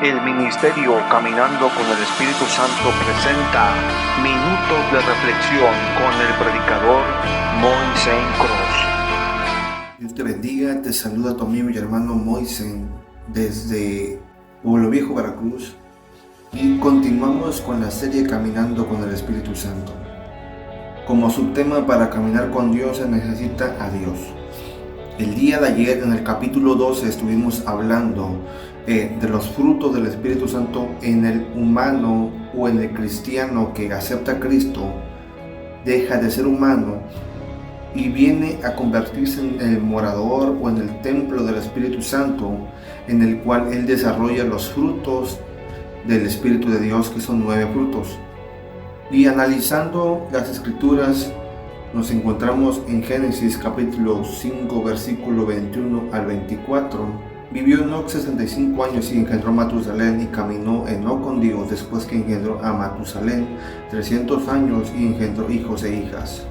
El Ministerio Caminando con el Espíritu Santo presenta Minutos de Reflexión con el predicador Moisés Cruz. Dios te bendiga, te saluda tu amigo y hermano Moisés desde Pueblo Viejo, Veracruz, y continuamos con la serie Caminando con el Espíritu Santo. Como subtema, para caminar con Dios se necesita a Dios. El día de ayer, en el capítulo 12, estuvimos hablando de los frutos del Espíritu Santo en el humano o en el cristiano que acepta a Cristo, deja de ser humano y viene a convertirse en el morador o en el templo del Espíritu Santo, en el cual él desarrolla los frutos del Espíritu de Dios, que son 9 frutos. Y analizando las Escrituras, nos encontramos en Génesis capítulo 5, versículo 21 al 24. Vivió Enoc 65 años y engendró a Matusalén, y caminó Enoc con Dios después que engendró a Matusalén 300 años y engendró hijos e hijas.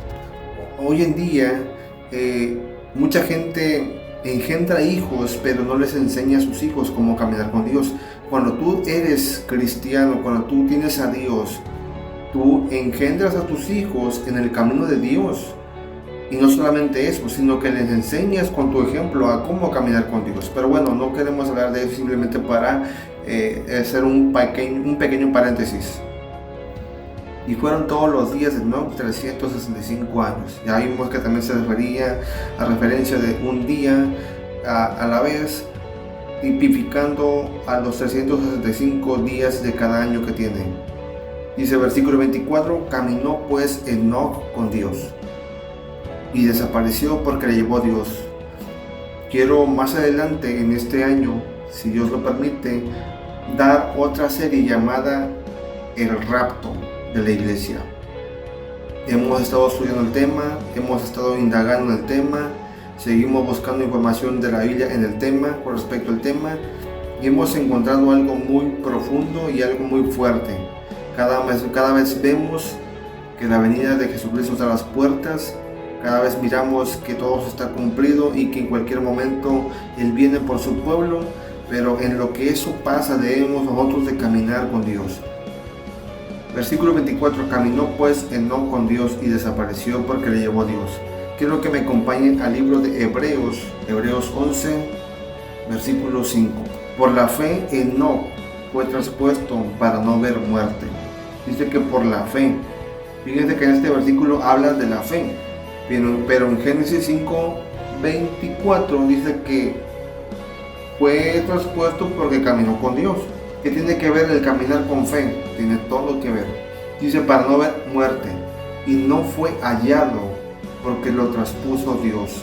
Hoy en día mucha gente engendra hijos, pero no les enseña a sus hijos cómo caminar con Dios. Cuando tú eres cristiano, cuando tú tienes a Dios, tú engendras a tus hijos en el camino de Dios. Y no solamente eso, sino que les enseñas con tu ejemplo a cómo caminar con Dios. Pero bueno, no queremos hablar de eso, simplemente para hacer un pequeño paréntesis. Y fueron todos los días de Enoc 365 años. Ya vimos que también se refería a referencia de un día a la vez, tipificando a los 365 días de cada año que tiene. Dice versículo 24: caminó pues Enoc con Dios y desapareció porque le llevó Dios. Quiero más adelante en este año, si Dios lo permite, dar otra serie llamada El Rapto de la Iglesia. Hemos estado estudiando el tema, hemos estado indagando en el tema, seguimos buscando información de la Biblia en el tema, con respecto al tema, y hemos encontrado algo muy profundo y algo muy fuerte. Cada vez vemos que la venida de Jesucristo está a las puertas. Cada vez miramos que todo está cumplido y que en cualquier momento Él viene por su pueblo, pero en lo que eso pasa debemos nosotros de caminar con Dios. Versículo 24: caminó pues Enoc con Dios y desapareció porque le llevó Dios. Quiero que me acompañen al libro de Hebreos 11, versículo 5. Por la fe Enoc fue traspuesto para no ver muerte. Dice que por la fe. Fíjense que en este versículo habla de la fe. Pero en Génesis 5:24 dice que fue traspuesto porque caminó con Dios. ¿Qué tiene que ver el caminar con fe? Tiene todo que ver. Dice para no ver muerte. Y no fue hallado porque lo traspuso Dios.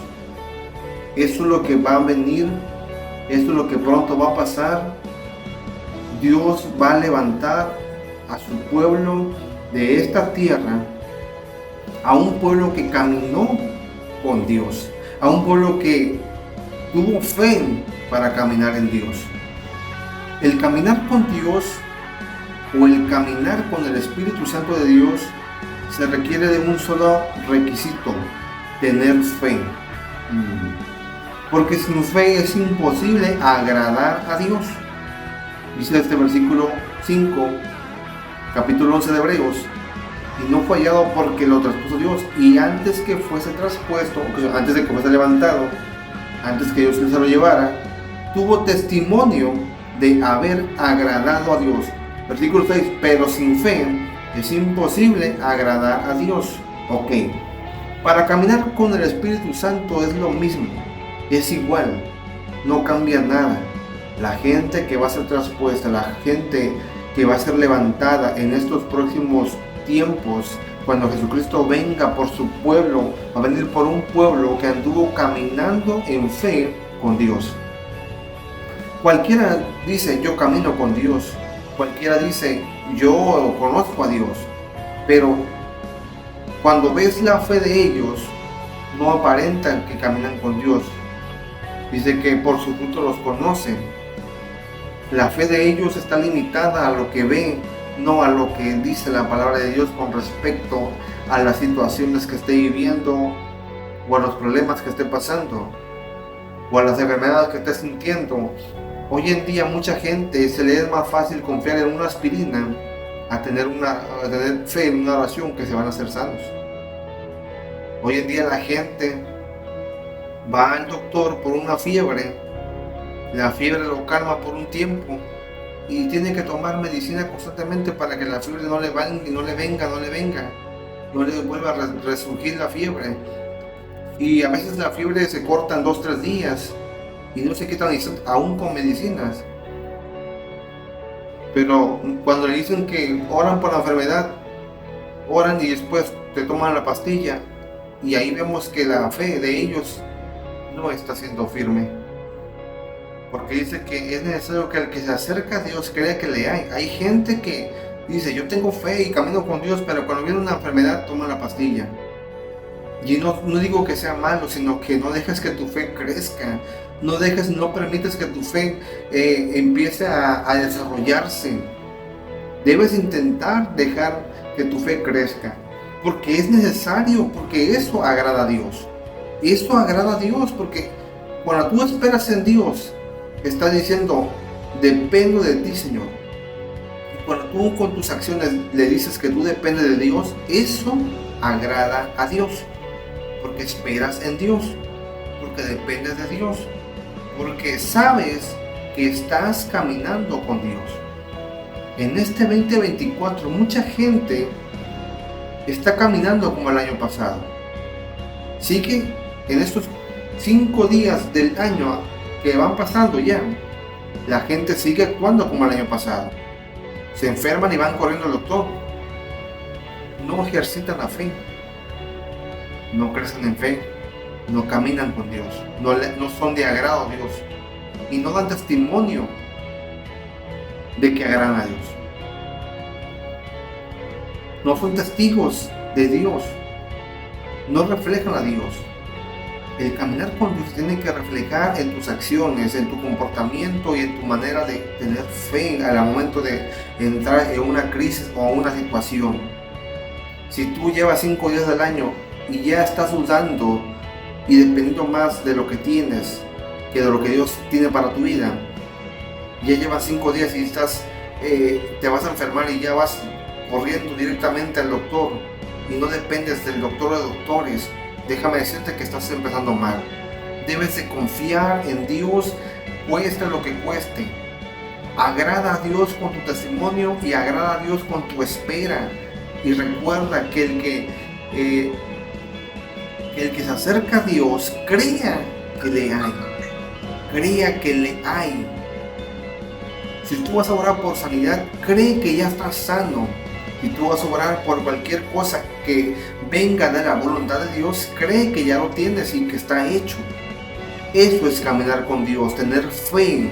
Eso es lo que va a venir. Esto es lo que pronto va a pasar. Dios va a levantar a su pueblo de esta tierra, a un pueblo que caminó con Dios, a un pueblo que tuvo fe para caminar en Dios. El caminar con Dios o el caminar con el Espíritu Santo de Dios se requiere de un solo requisito: tener fe. Porque sin fe es imposible agradar a Dios. Dice este versículo 5, capítulo 11 de Hebreos: y no fue hallado porque lo traspuso Dios. Y antes que fuese traspuesto, antes de que fuese levantado, antes que Dios se lo llevara, tuvo testimonio de haber agradado a Dios. Versículo 6: pero sin fe es imposible agradar a Dios. Ok, para caminar con el Espíritu Santo es lo mismo, es igual, no cambia nada. La gente que va a ser traspuesta, la gente que va a ser levantada en estos próximos tiempos, cuando Jesucristo venga por su pueblo, va a venir por un pueblo que anduvo caminando en fe con Dios. Cualquiera dice yo camino con Dios, cualquiera dice yo conozco a Dios, pero cuando ves la fe de ellos, no aparentan que caminan con Dios. Dice que por su fruto los conocen. La fe de ellos está limitada a lo que ven, no a lo que dice la palabra de Dios con respecto a las situaciones que esté viviendo, o a los problemas que esté pasando, o a las enfermedades que esté sintiendo, Hoy en día mucha gente se le es más fácil confiar en una aspirina a tener fe en una oración que se van a hacer sanos. Hoy en día la gente va al doctor por una fiebre, la fiebre lo calma por un tiempo y tiene que tomar medicina constantemente para que la fiebre no le venga, no le vuelva a resurgir la fiebre. Y a veces la fiebre se corta en 2-3 días y no se quitan aún con medicinas. Pero cuando le dicen que oran por la enfermedad, oran y después te toman la pastilla, y ahí vemos que la fe de ellos no está siendo firme, porque dice que es necesario que el que se acerca a Dios crea que le hay. Hay gente que dice, yo tengo fe y camino con Dios, pero cuando viene una enfermedad toma la pastilla. Y no digo que sea malo, sino que no dejas que tu fe crezca, no permites que tu fe empiece a desarrollarse. Debes intentar dejar que tu fe crezca, porque es necesario, porque eso agrada a Dios. Eso agrada a Dios, porque cuando tú esperas en Dios, estás diciendo, dependo de ti, Señor. Y cuando tú con tus acciones le dices que tú dependes de Dios, eso agrada a Dios, porque esperas en Dios, porque dependes de Dios, porque sabes que estás caminando con Dios. En este 2024 mucha gente está caminando como el año pasado. Sí que en estos 5 días del año que van pasando ya, la gente sigue actuando como el año pasado. Se enferman y van corriendo al doctor. No ejercitan la fe, no crecen en fe, no caminan con Dios, no son de agrado a Dios y no dan testimonio de que agradan a Dios. No son testigos de Dios, no reflejan a Dios. El caminar con Dios tiene que reflejar en tus acciones, en tu comportamiento y en tu manera de tener fe al momento de entrar en una crisis o una situación. Si tú llevas 5 días del año y ya estás dudando y dependiendo más de lo que tienes que de lo que Dios tiene para tu vida, ya llevas 5 días y te vas a enfermar y ya vas corriendo directamente al doctor y no dependes del doctor de doctores, déjame decirte que estás empezando mal. Debes de confiar en Dios, cueste lo que cueste. Agrada a Dios con tu testimonio y agrada a Dios con tu espera. Y recuerda que el que se acerca a Dios crea que le hay. Crea que le hay. Si tú vas a orar por sanidad, cree que ya estás sano. Si tú vas a orar por cualquier cosa que venga de la voluntad de Dios, cree que ya lo tienes y que está hecho. Eso es caminar con Dios, tener fe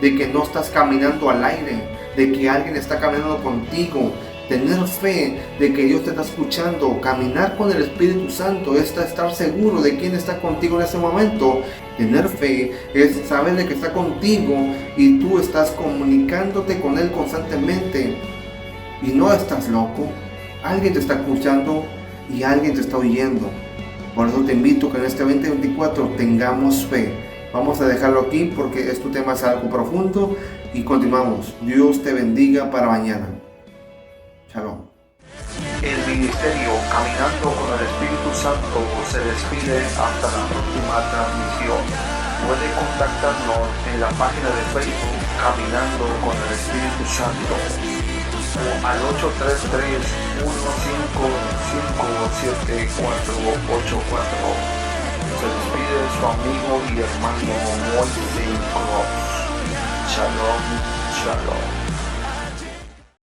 de que no estás caminando al aire, de que alguien está caminando contigo, tener fe de que Dios te está escuchando. Caminar con el Espíritu Santo es estar seguro de quién está contigo en ese momento. Tener fe es saber de que está contigo y tú estás comunicándote con Él constantemente. Y no estás loco, alguien te está escuchando y alguien te está oyendo. Por eso te invito que en este 2024 tengamos fe. Vamos a dejarlo aquí porque este tema es algo profundo y continuamos. Dios te bendiga para mañana. Shalom. El ministerio Caminando con el Espíritu Santo se despide hasta la próxima transmisión. Puede contactarnos en la página de Facebook Caminando con el Espíritu Santo o al 833-155-7484. Se despide su amigo y hermano Moisés Cross. Shalom, shalom.